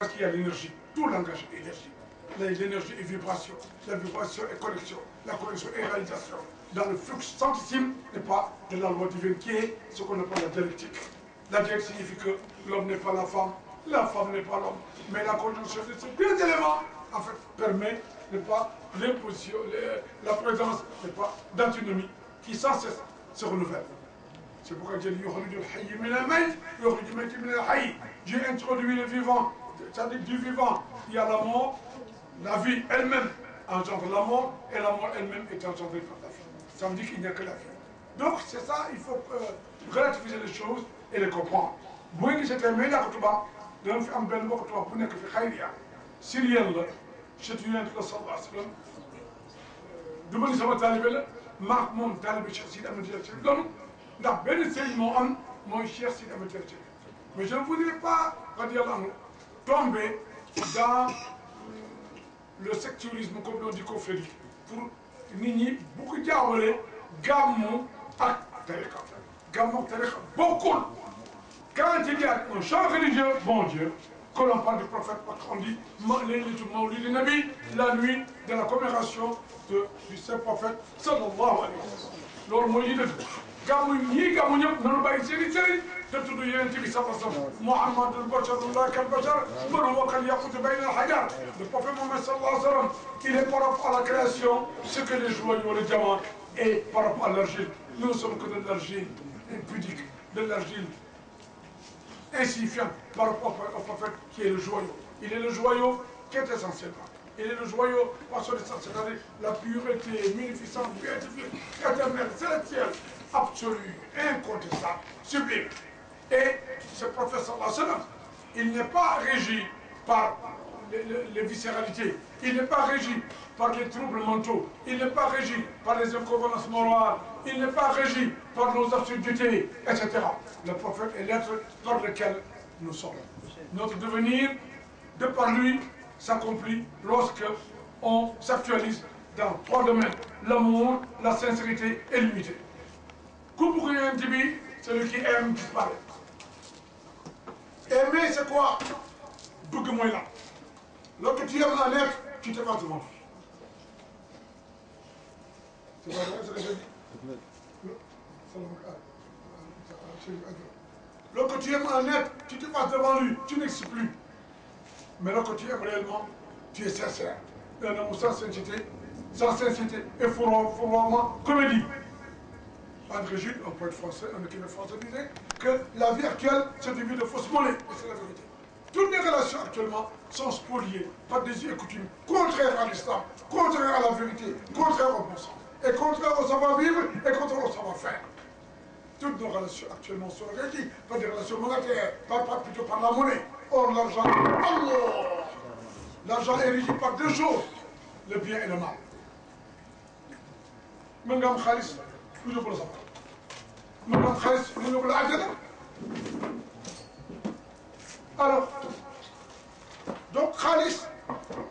Parce qu'il y a l'énergie, tout langage est énergie. L'énergie est vibration, la vibration est connexion, la connexion est réalisation. Dans le flux centissime, n'est pas de la loi divine qui est ce qu'on appelle la dialectique. La dialectique signifie que l'homme n'est pas la femme n'est pas l'homme. Mais la conjonction de ces deux éléments, en fait, permet l'imposition, la présence d'antinomie qui sans cesse se renouvelle. C'est pourquoi Dieu dit Dieu introduit le vivant, c'est-à-dire du vivant, il y a la mort, la vie elle-même engendre la mort, et la mort elle-même est engendrée par la vie. Ça veut dire qu'il n'y a que la vie. Donc c'est ça, il faut relativiser les choses et les comprendre. Moi qui c'était mais la kutuba, dama fi am benn mbokk tubaab bu nekk fi xayriya syrien la chëtu yonent la sallallahu alayhi wa sallam du ma ni sama taalibe la maak moom taalibe Cheikh Sidi Ahmed Tidiane loolu ndax benn sëriñ moo am mooy Cheikh Sidi Ahmed Tidiane mais je ne voudrais pas radiyallahu anhu tomber dans le sectorisme comme l'on dit confrérie pour nit ñi bu ko jaawalee gàmmu ak tariqa gàmmu ak tariqa bokkul. Quand il y a un chant religieux, bon Dieu, que l'on parle du prophète, parce qu'on dit la nuit de la commémoration du saint prophète, sallallahu alayhi wa sallam. Loolu mooy li dëgg gàmmu ñii gàmmu ñëpp nanu bàyyi seen i sëriñ te tudd Yonent bi sallallahu alayhi wa sallam Muhammadul basharullah kal bashar man huwa kal yaqut bayna al hajar. Le prophète Mohammed sallallahu alayhi wa sallam, il est par rapport à la création, ce que les joyaux, les diamants, et par rapport à l'argile. Nous ne sommes que de l'argile impudique, de l'argile insignifiant par rapport au prophète qui est le joyau. Il est le joyau qui est essentiellement. Il est le joyau par son essence, c'est-à-dire la pureté, munificence, béatifiée, éternelle, célestielle, absolue, incontestable, sublime. Et ce prophète sallallahu alayhi wa sallam, il n'est pas régi par les viscéralités, il n'est pas régi par les troubles mentaux, il n'est pas régi par les inconvéniences morales, il n'est pas régi par nos absurdités, etc. Le prophète est l'être par lequel nous sommes. Notre devenir, de par lui, s'accomplit lorsque on s'actualise dans trois domaines: l'amour, la sincérité et l'unité. Celui qui aime disparaît. Aimer, c'est quoi? Bëgg-moi là. Lorsque tu aimes un être, tu te vas devant lui. C'est pas vrai, c'est ce que je dis. Lorsque tu aimes un être, tu te passes devant lui, tu n'existes plus. Mais lorsque tu aimes réellement, tu es sincère. Un amour sans sincérité et fourroiement, comédie. André Gide, un poète français, un écrivain français, disait que la vie actuelle, c'est une vie de fausse monnaie. Et c'est la vérité. Toutes les relations actuellement sont spoliées par des us et coutumes contraires à l'islam, contraires à la vérité, contraires au bon sens, et contraires au savoir-vivre et contraires au savoir-faire. Toutes nos relations actuellement sont régies par des relations monétaires, plutôt par la monnaie. Or, l'argent, Allah, l'argent est régi par deux choses, le bien et le mal. Mengam khalis, nous ne pouvons pas. Mengam khalis, nous ne pouvons pas. Alors, donc khalis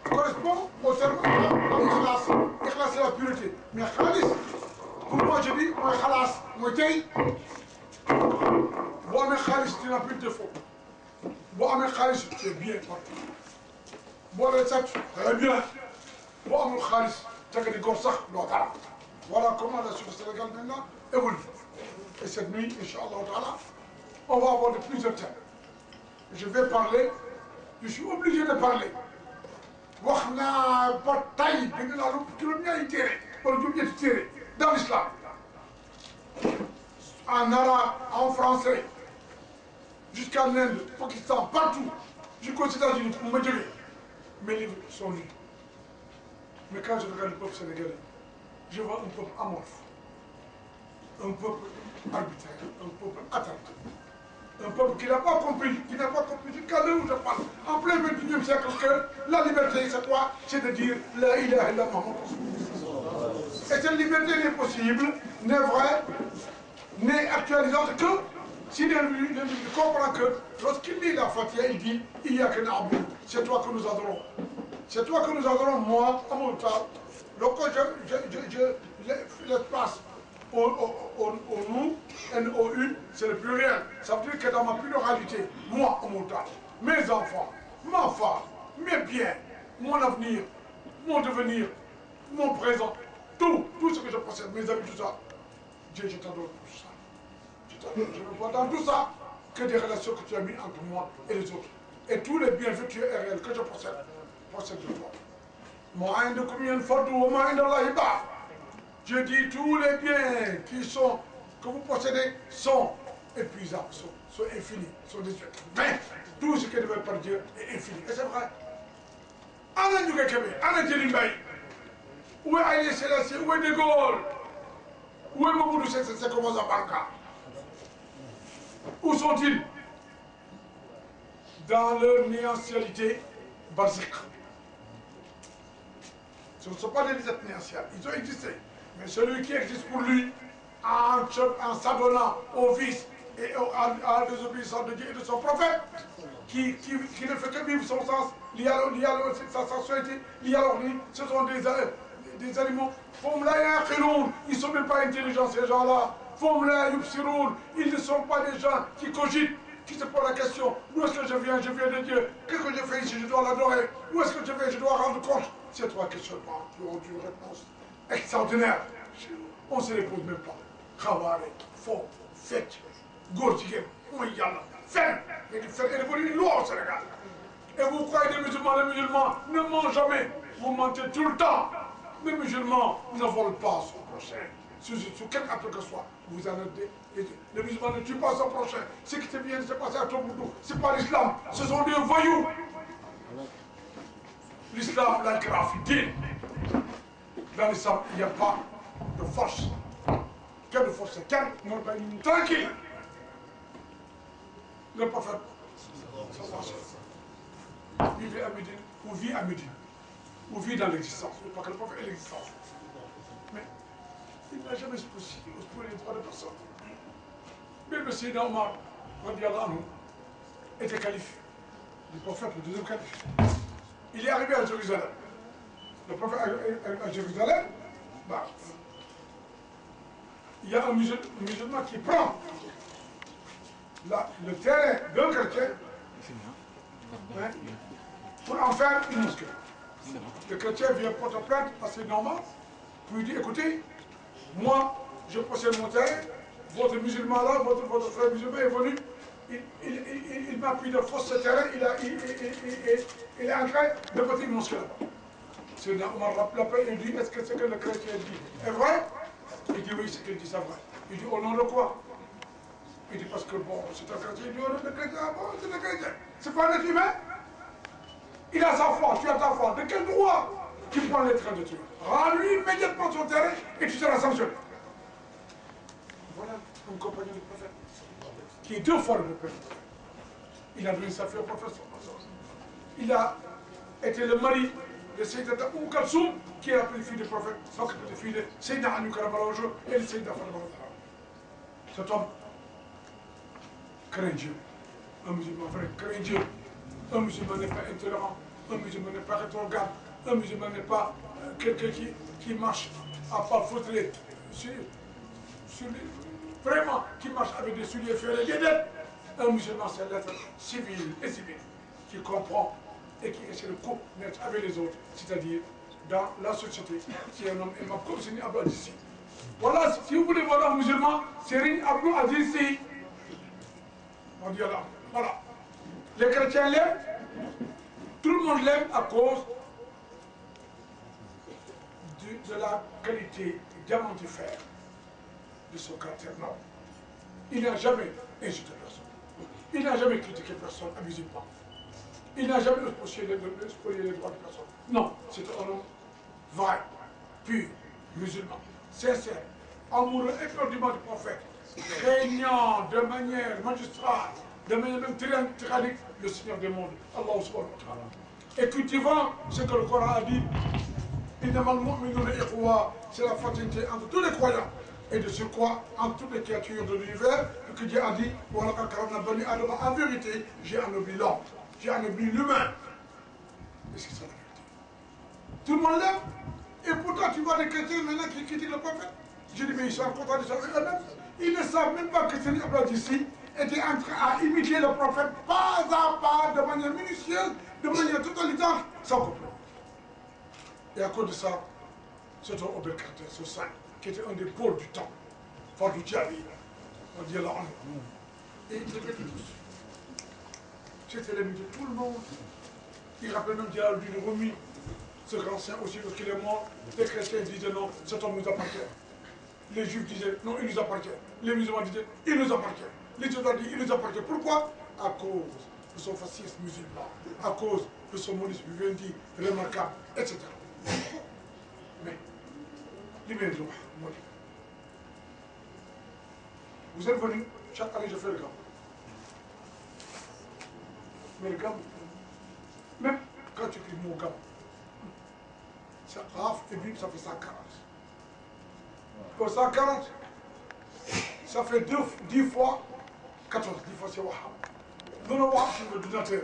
correspond au terme ikhlas. Ikhlas, c'est la pureté. Mais khalis, pour moi je dis, moi khalas, moi tay. Moi mes khalis, tu n'as plus de défaut. Moi mes khalis, tu es bien partout. Moi les tchats, très bien. Moi mes khalis, tu as des gorsaks, l'autre. Voilà comment la société sénégalaise maintenant évolue. Et cette nuit, Inch'Allah, on va avoir de plusieurs thèmes. Je vais parler, je suis obligé de parler. Dans l'islam, en arabe, en français, jusqu'en Inde, Pakistan, partout, jusqu'aux États-Unis, pour me dire, mes livres sont lus. Mais quand je regarde le peuple sénégalais, je vois un peuple amorphe, un peuple arbitraire, un peuple attardé. Un peuple qui n'a pas compris jusqu'à l'heure où je parle, en plein 21e siècle, que la liberté, c'est quoi? C'est de dire la ilaha illallah. Et cette liberté n'est possible, n'est vraie, n'est actualisante que si l'individu comprend que lorsqu'il lit la Fatiha, il dit il y a que Na'bou, c'est toi que nous adorons. C'est toi que nous adorons, moi, à mon temps. Donc je l'espace au nous, N-O-U, c'est le pluriel. Ça veut dire que dans ma pluralité, moi, au montage, mes enfants, ma femme, mes biens, mon avenir, mon devenir, mon présent, tout ce que je possède, mes amis, tout ça. Dieu, je t'adore tout ça. Je ne vois dans tout ça que des relations que tu as mises entre moi et les autres. Et tous les bienfaits et réels que je possède de toi. Je dis tous les biens que vous possédez sont épuisables, sont infinis, sont désuets. Mais tout ce qui est donné par Dieu est infini. Et c'est vrai. Anna Ndiouga Kébé, Anna Djelimbaye, où est Haïlé Sélassié, où est De Gaulle, où est Mobutu Sese Seko Banka? Où sont-ils? Dans leur néantialité basique. Ce ne sont pas des listes néantiales, ils ont existé. Mais celui qui existe pour lui, en s'abonnant au vice et à la désobéissance de Dieu et de son prophète, qui ne fait que vivre son sens, sa sensualité, ce sont des animaux. Ils ne sont même pas intelligents, ces gens-là. Ils ne sont pas des gens qui cogitent, qui se posent la question, d'où est-ce que je viens de Dieu. Qu'est-ce que je fais ici? Je dois l'adorer. Où est-ce que je vais? Je dois rendre compte. Ces trois questionnements qui ont une réponse extraordinaire. On ne se les pose même pas. Khawaré, faux, fête, Gordigem, Mouyala, ferme. Il est devenu une loi au Sénégal. Et vous croyez les musulmans ne mentent jamais. Vous mentez tout le temps. Les musulmans ne volent pas son prochain. Sur quel acte que ce soit, vous en êtes. Les musulmans ne tuent pas son prochain. Ce qui vient de se passer à Tombouctou, ce n'est pas l'islam. Ce sont des voyous. L'islam, la graphité. Dans l'islam, il n'y a pas de force. Quelle de force? Quelle? Tranquille. Le prophète, vivait à Médine, ou vit à Médine, ou vit dans l'existence. Parce que le prophète est l'existence. Mais il n'a jamais exposé les droits de personne. Mais le Sédina Omar, était calife. Le prophète, le deuxième calife. Il est arrivé à Jérusalem. Le prophète est à Jérusalem. Bah, il y a un musulman qui prend le terrain d'un chrétien pour en faire une mosquée. Le chrétien vient porter plainte à ses normands pour lui dire, écoutez, moi je possède mon terrain, votre musulman là, votre frère musulman est venu, il m'a pris de force ce terrain, il est en train de bâtir une mosquée là-bas. C'est Omar l'appelle et dit, est-ce que ce que le chrétien dit est vrai? Il dit oui, ce qu'il dit c'est vrai. Il dit au nom de quoi? Il dit parce que bon, c'est un chrétien. Il dit au nom de chrétien, ah bon, c'est un chrétien. C'est pas un être humain. Il a sa foi, tu as ta foi. De quel droit tu prends les trains de tuer? Rends-lui immédiatement son terrain et tu seras sanctionné. Voilà un compagnon du prophète qui est deux fois le prophète. Il a donné sa fille au prophète. Il a été le mari de Sayyidata Kalsoum, qui est la petite fille du prophète, donc la petite fille de Sayyidina Ali Karamalaojo et de Sayyidina Fatima. Cet homme craint Dieu. Un musulman vrai craint Dieu. Un musulman n'est pas intolérant. Un musulman n'est pas rétrograde. Un musulman n'est pas quelqu'un qui marche à pas fautrer vraiment, qui marche avec des souliers ferrés, des dettes. Un musulman, c'est l'être civil et civil qui comprend et qui essaie de co-naître avec les autres, c'est-à-dire dans la société, qui est un homme aimable comme Serigne Abdou Aziz Sy. Voilà, si vous voulez voir un musulman, Serigne Abdou Aziz Sy. On dit là, voilà. Les chrétiens l'aiment, tout le monde l'aime à cause de la qualité diamantifère de son caractère noble. Il n'a jamais insulté personne. Il n'a jamais critiqué personne abusivement. Il n'a jamais spolié les droits de personne. Non, c'est un homme vrai, pur, musulman, sincère, amoureux éperdument du prophète, régnant de manière magistrale, de manière même tyrannique, le Seigneur des mondes, Allah subhanahu wa ta'ala. Et cultivant ce que le Coran a dit, c'est la fraternité entre tous les croyants. Et de ce quoi, entre toutes les créatures de l'univers, que Dieu a dit, en vérité, j'ai anobli l'homme, j'ai anobli l'humain. Et c'est ça la vérité. Tout le monde l'aime. Et pourtant, tu vois des chrétiens maintenant qui critiquent le prophète. Je dis, mais ils sont en contradiction avec eux-mêmes. Ils ne savent même pas que Serigne Abdou Aziz Sy était en train à imiter le prophète pas à pas, de manière minutieuse, de manière totalitaire, sans complot. Et à cause de ça, c'est un Obed Carter, ce saint, qui était un des pôles du temps, Fardou Djali, on dit là, et il traitait de tous. C'était l'ennemi de tout le monde. Il rappelait même Djalal d'une Rumi, ce grand saint aussi, parce qu'il est mort. Les chrétiens disaient non, cet homme nous appartient. Les juifs disaient non, il nous appartient. Les musulmans disaient il nous appartient. Les juifs disaient il nous appartient. Pourquoi? À cause de son fascisme musulman, à cause de son monisme vivendi remarquable, etc. Mais, vous êtes venus, chaque année je fais le gam. Mais le gam, même quand tu écris mon gam, c'est grave et bim, ça fait 140. Pour 140, ça fait 10 fois 14, 10 fois c'est Wahhab. Nous, le Wahhab, c'est le donateur.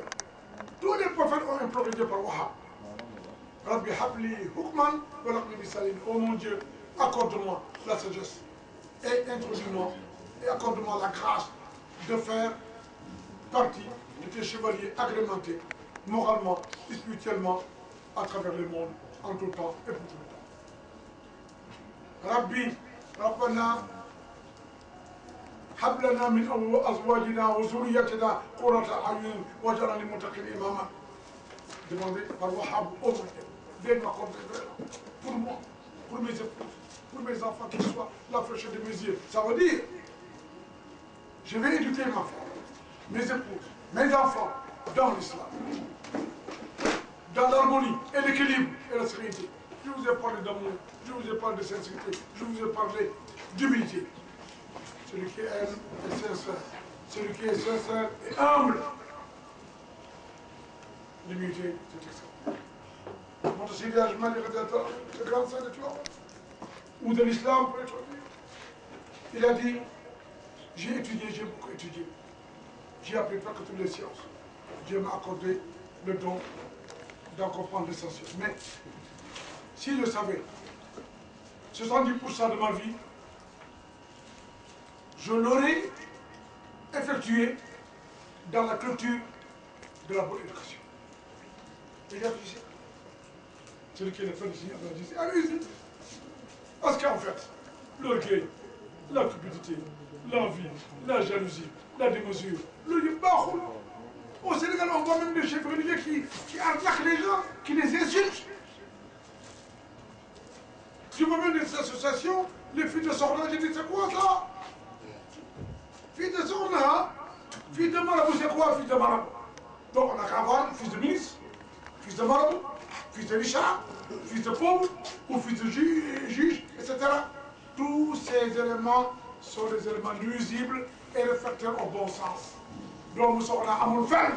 Tous les prophètes ont imploré Dieu par Wahhab. Rabbi Habli Hukman, oh mon Dieu, accorde-moi la sagesse et introduis-moi et accorde-moi la grâce de faire partie de tes chevaliers agrémentés moralement et spirituellement à travers le monde, en tout temps et pour tout le temps. Rabbi, Rabbana, هب لنا من أزواجنا وذريتنا قرة أعين واجعلنا للمتقين إماما. Demandez par Wahhab au monde. Viens m'accorder pour moi, pour mes épouses, pour mes enfants, qu'ils soient la fraîcheur de mes yeux. Ça veut dire, je vais éduquer ma femme, mes épouses, mes enfants dans l'islam, dans l'harmonie et l'équilibre et la sérénité. Je vous ai parlé d'amour, je vous ai parlé de sincérité, je vous ai parlé d'humilité. Celui qui aime est sincère. Celui qui est sincère est humble. L'humilité, c'est extraordinaire. Mon Sidi Ajmal, le grand saint de toi, ou de l'islam pour être dit, il a dit, j'ai étudié, j'ai beaucoup étudié. J'ai appris pas que toutes les sciences. Dieu m'a accordé le don d'en comprendre l'essentiel. Mais, si je savais, 70% de ma vie, je l'aurais effectué dans la culture de la bonne éducation. Et réfléchissez. Celui qui est le fait ici, allez-y. Parce qu'en fait, l'orgueil, la cupidité, l'envie, la jalousie, la démesure, le baroul. Au Sénégal, on voit même des chefs religieux qui arnaquent les gens, qui les insultent. Tu vois même des associations, les filles de Sorna, j'ai dit, c'est quoi ça? Fils de Sorna, fils de marabout, c'est quoi fils de marabout? Donc on a qu'à avoir fils de ministre, fils de marabout, fils de Richard, fils de pauvre, ou fils de juge, etc. Tous ces éléments sont des éléments nuisibles et réfractaires au bon sens. Donc nous on a amour faire.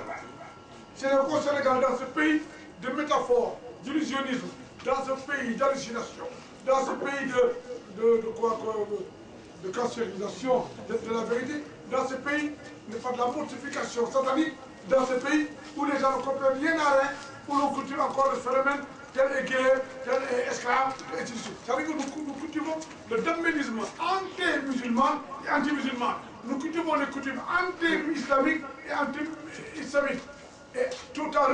C'est le Sénégal dans ce pays de métaphores, d'illusionnisme, dans ce pays d'hallucination, dans ce pays de cancérisation de la vérité, dans ce pays, n'est pas de la mortification satanique, dans ce pays où les gens ne comprennent rien à rien, où l'on cultive encore le phénomène, tel est guerre, tel est esclave, et ainsi de suite. Ça veut dire que nous cultivons le dogmatisme anti-musulman et anti-musulman. Nous cultivons les coutumes anti-islamiques et anti-islamiques. Et tout en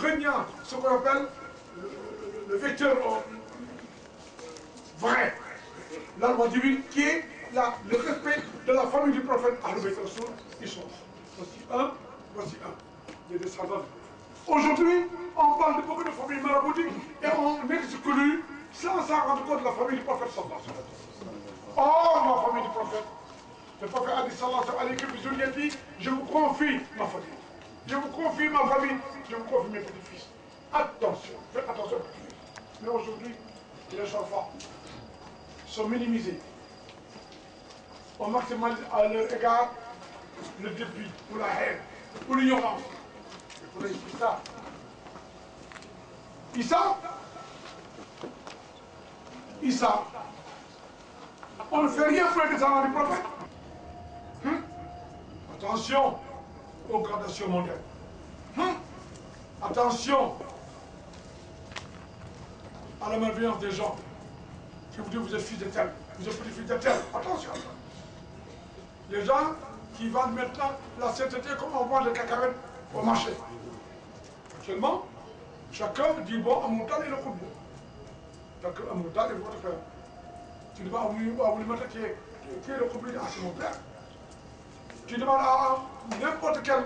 régnant ce qu'on appelle le vecteur vrai, la loi divine, qui est le respect de la famille du prophète Ahlul Rasoul. Ils sont voici un, les descendants. Aujourd'hui, on parle de beaucoup de familles maraboutiques et on exclut sans s'en rendre compte de la famille du prophète sallallahu alayhi wa sallam. Oh, ma famille du prophète, le prophète a dit sallallahu alayhi wa sallam, il a dit, je vous confie ma famille, je vous confie ma famille, je vous confie mes petits-fils. Attention, faites attention. Mais aujourd'hui, les enfants sont minimisés. On maximalise à leur égard le dépit, ou la haine, ou l'ignorance. Et pour Issa, on ne fait rien pour les descendants du prophète. Attention aux gradations mondiales. Attention à la malveillance des gens. Si vous dites vous êtes fils de tel, vous êtes petit-fils de tel, attention à ça. Les gens qui vendent maintenant la sainteté comme on vend des cacahuètes au marché. Seulement, chacun dit bon, à mon temps, il est le football. Chacun, à mon temps, il est votre frère. Tu ne vas pas vous mettre qui est le football, ah, c'est mon père. Tu demandes à n'importe quel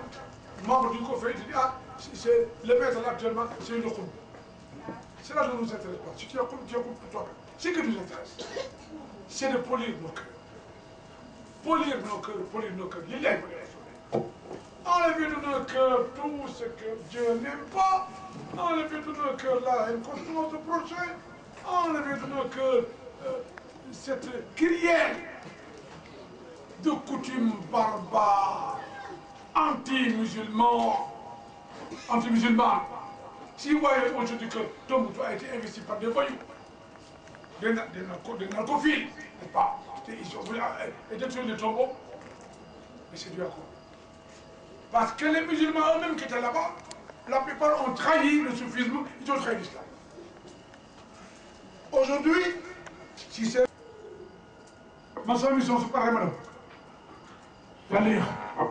membre du COFEI, tu dis, ah, c'est le maître là actuellement, c'est le football. Cela ne nous intéresse pas. Si tu as pour toi, ce qui nous intéresse, c'est de polir nos cœurs. Polir nos cœurs, polir nos cœurs. Il est enlever de nos cœurs tout ce que Dieu n'aime pas. Enlever de nos cœurs la haine contre notre prochain. Enlever de nos cœurs cette crière de coutumes barbares, anti-musulmans. Si vous voyez aujourd'hui que Tombouctou a été investi par des voyous, des narcophiles, n'est-ce pas? Ils sont venus détruire les tombeaux, mais c'est dû à quoi? Parce que les musulmans eux-mêmes qui étaient là-bas, la plupart ont trahi le soufisme, ils ont trahi l'islam. Aujourd'hui, si c'est... Ma soeur, ils sont séparés, madame. Allez. On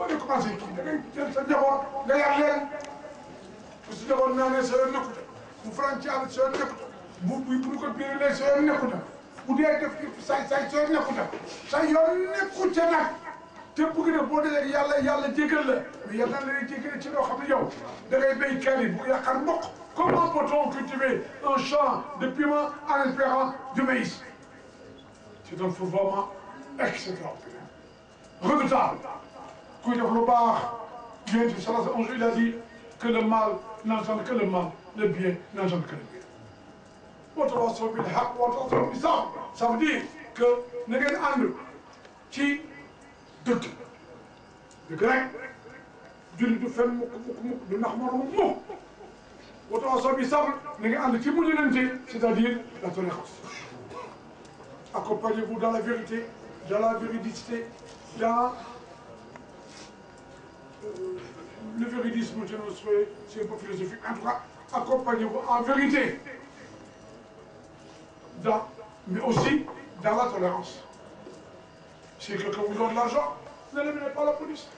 va commencer qui? Ça d'abord, regarde-les. Parce que d'abord, on a un seul n'écoute. Vous franchissez un seul n'écoute. Vous pouvez bien les seuls n'écoute. Vous dites que ça seul n'écoute. Ça y n'écoute pas. te bëgg na boo dee yàlla jégal la mais yàlla na lay jégal ci loo xam ne yow da ngay béy kari bu yàqal mboq. Comment peut-on cultiver un champ de piment en espérant du maïs? C'est un feu vraiment extraordinaire, redoutable. Kuy def lu baax Yonent bi sallallahu alayhi wa sallam il a dit que le mal n'engendre que le mal, le bien n'engendre que le bien. Watawassaw bil haqq watawassaw bis sabr, ça veut dire que na ngeen ànd ci dëgg dëgg rek jullit du fen mukk du nax moroomam mukk. Watawassaw bis sabr na ngeen ànd ci muñalante, c'est-à-dire la tolérance. Accompagnez-vous dans la vérité, dans la véridicité, dans le véridisme, je ne sais, c'est un peu philosophique. En tout cas, accompagnez-vous en vérité, mais aussi dans la tolérance. Si quelqu'un vous donne de l'argent, ne l'amenez pas à la police.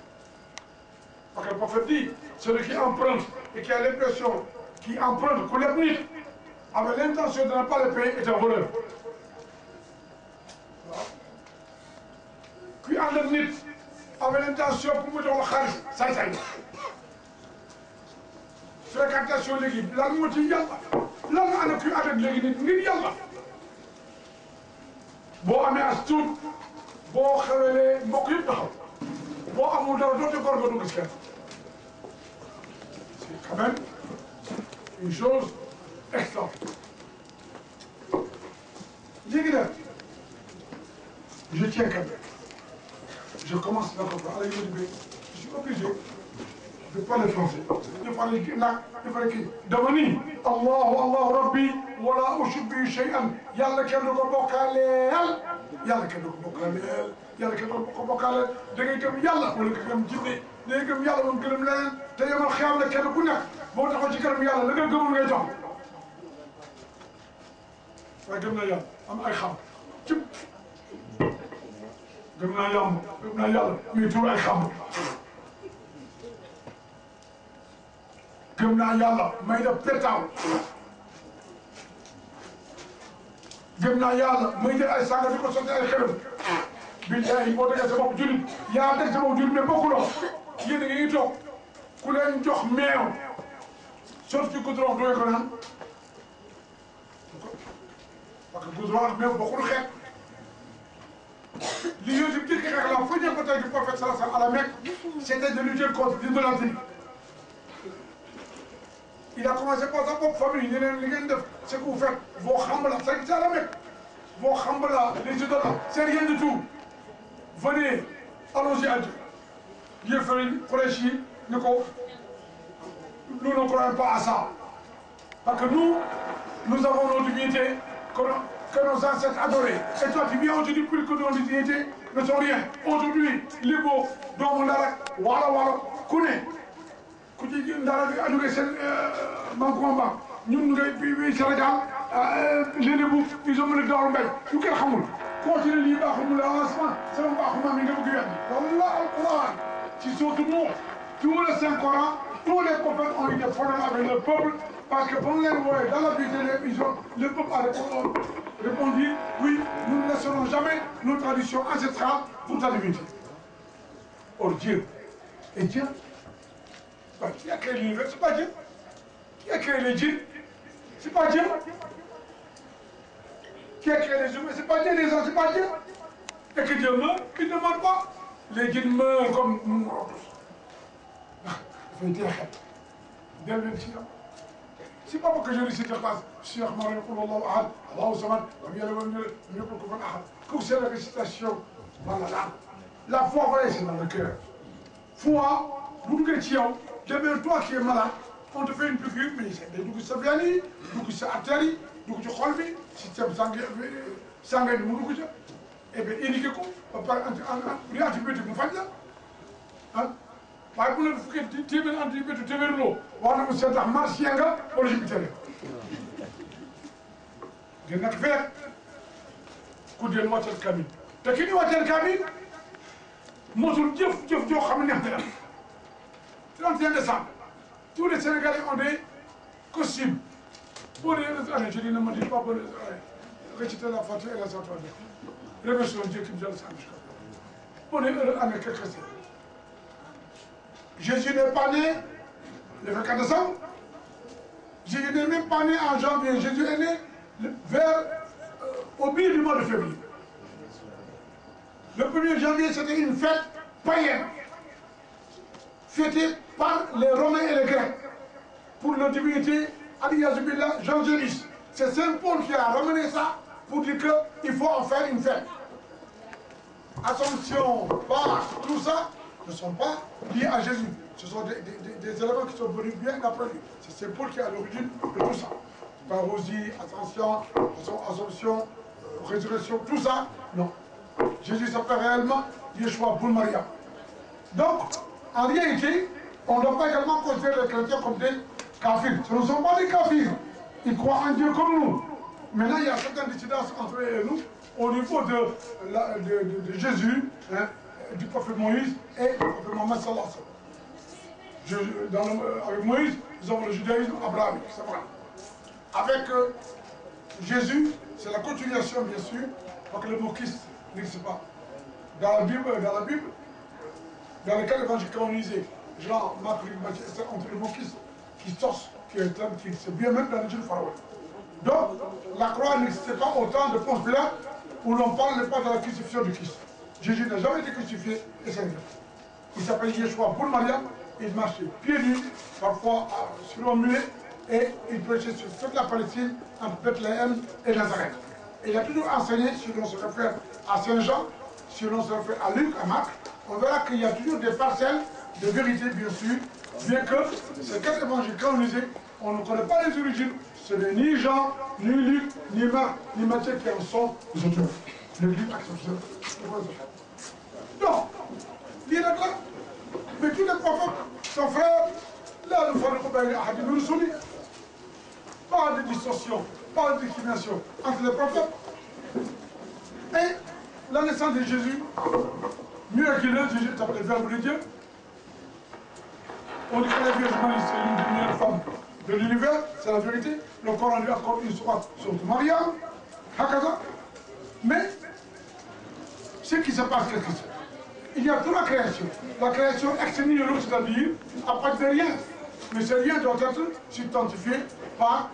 Parce que le prophète dit, celui qui emprunte et qui a l'impression qu'il emprunte pour l'avenir, avec l'intention de ne pas le payer, est un voleur. Qui ànd ak nit avec l'intention pour mu jox la xaalis sañ-sañ fréquentation léegi lan moo ci yàlla lan la ana kuy ànd ak léegi nit ngir yàlla boo amee as tuut boo xewelee mbokk yëpp taxaw boo amul dara doote góor nga dugg si kenn c'est quand même une chose extraordinaire. Léegi nag je tiens quand même. Je commence à parler, je suis obligé de parler français. De parler Damani, Allahu Rabbi, wala ushrik bihi shay'an. Yàlla kenn du ko bokkaaleel. Yàlla kenn du ko bokkaaleel. Yàlla kenn du ko bokkaaleel. Da ngay gëm yàlla wala nga gëm jinne. Da ngay gëm yàlla wala gëm leneen. Te yomal xiyam la kenn ku nekk boo taxaw ci kanam yàlla la nga gëmul ngay jox. waaye gëm naa yàlla am ay xam. gëm naa yàlla muy tuur ay xam gëm naa yàlla may def pétaw gëm naa yàlla may def ay sànga di ko sotti ay xërëm billahi boo déggee sa bopp julit yaa dégg sa bopp julit mais bokkuloo yéen a ngi toog ku leen jox meew sotti ci goudron dooy ko naan parce que goudron ak meew bokkul xeet. La première bataille du prophète sallallahu alayhi wa sallam à la Mecque, c'était de lutter contre l'idolâtrie. Il a commencé par sa propre famille. Ce que vous faites, vos khambala, c'est à la Mecque. Vos khambala, les idolâtres, c'est rien du tout. Venez, allons-y à Dieu. Dieu fait une Qurayshi, nous ne croyons pas à ça. Parce que nous avons nos divinités que nos ancêtres adoraient. Et toi, tu viens aujourd'hui plus que nos divinités ne sont rien. Aujourd'hui, les beaux, dont on a wala, connaît. Quand tu dis que c'est un combat, nous, Sénégal, les bouts, ils ont mis le dans le bain. Nous, quel hamoul. Quand tu lis là, c'est un peu comme un Wallah, Al-Quran. Si c'est tout le monde, tout le Saint-Coran, tous les prophètes ont eu des problèmes avec le peuple parce que pendant les lois, dans la vie le peuple a répondu oui, nous ne laisserons jamais nos traditions ancestrales pour ta divinité. Or Dieu est Dieu. Qui a créé l'univers? C'est pas Dieu. Qui a créé les djinns? C'est pas Dieu. Qui a créé les humains? C'est pas Dieu. Les gens, c'est pas Dieu. Et que Dieu meurt, il ne meurt pas. Les djinns meurent comme nous. C'est pas pour que je récite la phrase. Cheikh Mariam, Allah, Allahu Samad, que c'est la récitation. Voilà, là. La foi, voilà, c'est dans le cœur. Foi, vous nous chrétiens, demain, toi qui es malade, on te fait une piqûre, mais c'est des douces saviani, douces artères, douces cholbi, système sanguin de Mourouja. Et bien, il dit que par un antibiotique, vous faites là. Par exemple, vous faites un antibiotique, vous faites l'eau. Vous faites la marchianga pour le jupiter. Vous n'avez pas fait. Coup de moitié de camine. T'as qui dit moitié de camine? Moi, je dis, 31 décembre, tous les Sénégalais ont des costumes. Pour les années, je dis, ne me dis pas pour les années. Réciter la Fatiha et la Zatoire. Réveillons Dieu qui nous a le sang. Pour les années, qu'est-ce que c'est? Jésus n'est pas né le 24 décembre. Jésus n'est même pas né en janvier. Jésus est né au milieu du mois de février. Le 1er janvier, c'était une fête païenne, fêtée par les Romains et les Grecs, pour leur divinité, Adiyazubillah, Jean Gélis. C'est Saint Paul qui a ramené ça pour dire qu'il faut en faire une fête. Assomption, Pâques, tout ça ne sont pas liés à Jésus. Ce sont des éléments qui sont venus bien après lui. C'est Saint Paul qui est à l'origine de tout ça. Parousie, Assomption, résurrection, tout ça, non. Jésus s'appelle réellement Yeshua Boul Maria. Donc, en réalité, on ne doit pas également considérer les chrétiens comme des kafirs. Ce ne sont pas des kafirs. Ils croient en Dieu comme nous. Maintenant, il y a certaines dissidences entre eux et nous au niveau de Jésus, hein, du prophète Moïse et du prophète Mohammed sallallahu alayhi wa sallam. Avec Moïse, nous avons le judaïsme abrahamique, c'est vrai. Avec Jésus, c'est la continuation, bien sûr, parce que le mot Christ n'existe pas. Dans la Bible, dans lequel l'évangile canonisé, Jean, Marc, Luc, Matthieu, entre le mot Christos, qui est un terme qui c'est bien même dans l'Église pharaonique. Donc, la croix n'existait pas au temps de Ponce Pilate, où l'on ne parle pas de la crucifixion du Christ. Jésus n'a jamais été crucifié et c'est vrai. Il s'appelle Yeshua Boul Maria, il marchait pieds nus, parfois sur un mulet, et il prêchait sur toute la Palestine, entre Bethléem et Nazareth. Et il a toujours enseigné, si l'on se réfère à Saint Jean, si l'on se réfère à Luc, à Marc, on verra qu'il y a toujours des parcelles de vérité, bien sûr, bien que ces 4 évangiles canonisés, on ne connaît pas les origines. Ce n'est ni Jean, ni Luc, ni Marc, ni Matthieu qui en sont les auteurs. Le livre accepte. Donc, il est là. Mais tous les prophètes, son frère, là, le frère de nous souligne. Pas de distorsion, pas de discrimination entre les prophètes. Et la naissance de Jésus, miraculeuse, Jésus est appelé Verbe de Dieu. On dit que la Vierge Marie, c'est l'une des meilleures femmes de l'univers, c'est la vérité. Le Coran lui accorde une sourate sur Mariam, Hakaza. Mais, ce qui se passe, qu'est-ce que c'est? Il y a toute la création. La création ex nihilo, c'est-à-dire à partir de rien. Mais ce rien doit être substantifié par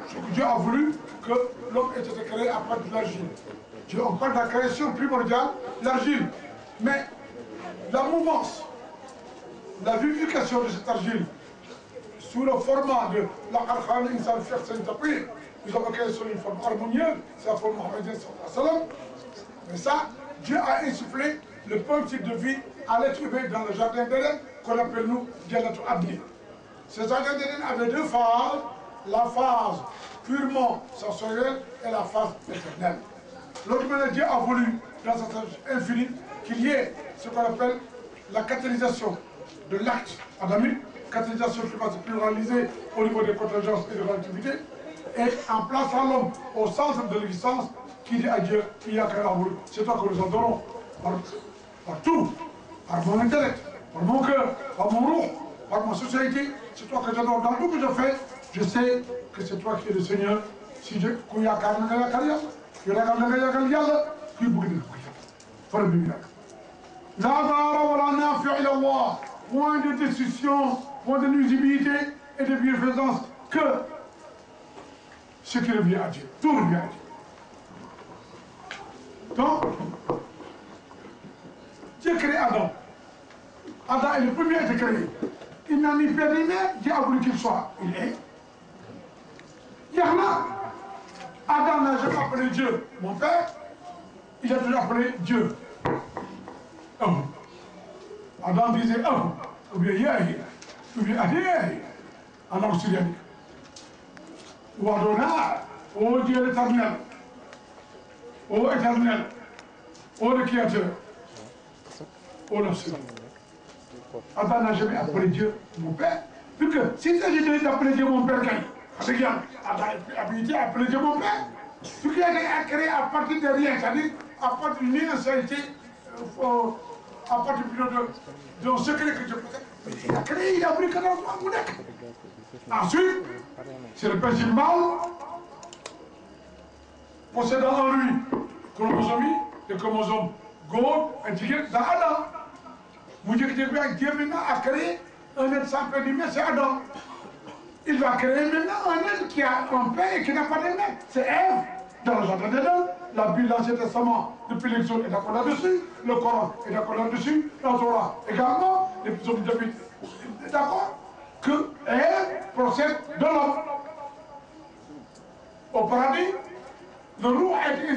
ce que Dieu a voulu que l'homme ait été créé à partir de l'argile. On parle de la création primordiale, l'argile. Mais la mouvance, la vivification de cette argile, sous le format de la Arkhane Insan Fiat Saint-Apri, nous avons créé sur une forme harmonieuse, c'est la forme mohammedienne sallallahu alayhi wa sallam. Mais ça, Dieu a insufflé le principe de vie à l'être humain dans le jardin d'Éden, qu'on appelle nous Dialatou Abdi. Ce jardin d'Éden avait 2 phases, la phase purement sensorielle et la phase éternelle. L'autre manière, Dieu a voulu, dans sa sagesse infinie, qu'il y ait ce qu'on appelle la catalysation de l'acte adamique, catalysation qui va se pluraliser au niveau des contingences et de relativité, et en plaçant l'homme au centre de l'existence, qui dit à Dieu, il y a qu'un amour. C'est toi que nous adorons, par tout, par mon intellect, par mon cœur, par mon roux, par ma société, c'est toi que j'adore. Dans tout ce que je fais, je sais que c'est toi qui es le Seigneur. Si je suis à point de destruction, point de nuisibilité et de bienfaisance que ce qui revient à Dieu. Tout revient à Dieu. Donc, Dieu crée Adam. Adam est le premier à être créé. Il n'a ni père ni mère, Dieu a voulu qu'il soit. Il est. Yahna. Adam n'a jamais appelé Dieu mon père, il a toujours appelé Dieu. Adam disait ou bien Yahya, ou bien Adé, en langue syriaque. Ou Adonai, ô Dieu l'éternel, ô éternel, ô le créateur, ô le Seigneur. Adam n'a jamais appelé Dieu mon père, puisque s'il s'agit d'appeler Dieu mon père, regarde, Adam a habilité à appeler Dieu mon père. Ce qui a été créé à partir de rien, c'est-à-dire à partir d'une innocente, à partir d'un secret que Dieu possède. Il a créé, il a voulu que dans le monde. Ensuite, c'est le principe mâle, possédant en lui chromosomie, le chromosome gauche intégré dans Adam. Vous dites que Dieu maintenant a créé un être sans père ni mère, c'est Adam. Il va créer maintenant un être qui a un père et qui n'a pas de mère. C'est Ève, dans le jardin d'Éden. La Bible, l'Ancien Testament, depuis l'Exode est d'accord là-dessus. Le Coran est d'accord là-dessus. La Torah également. Les psaumes de David est d'accord que Ève procède de l'homme. Au paradis, le loup a été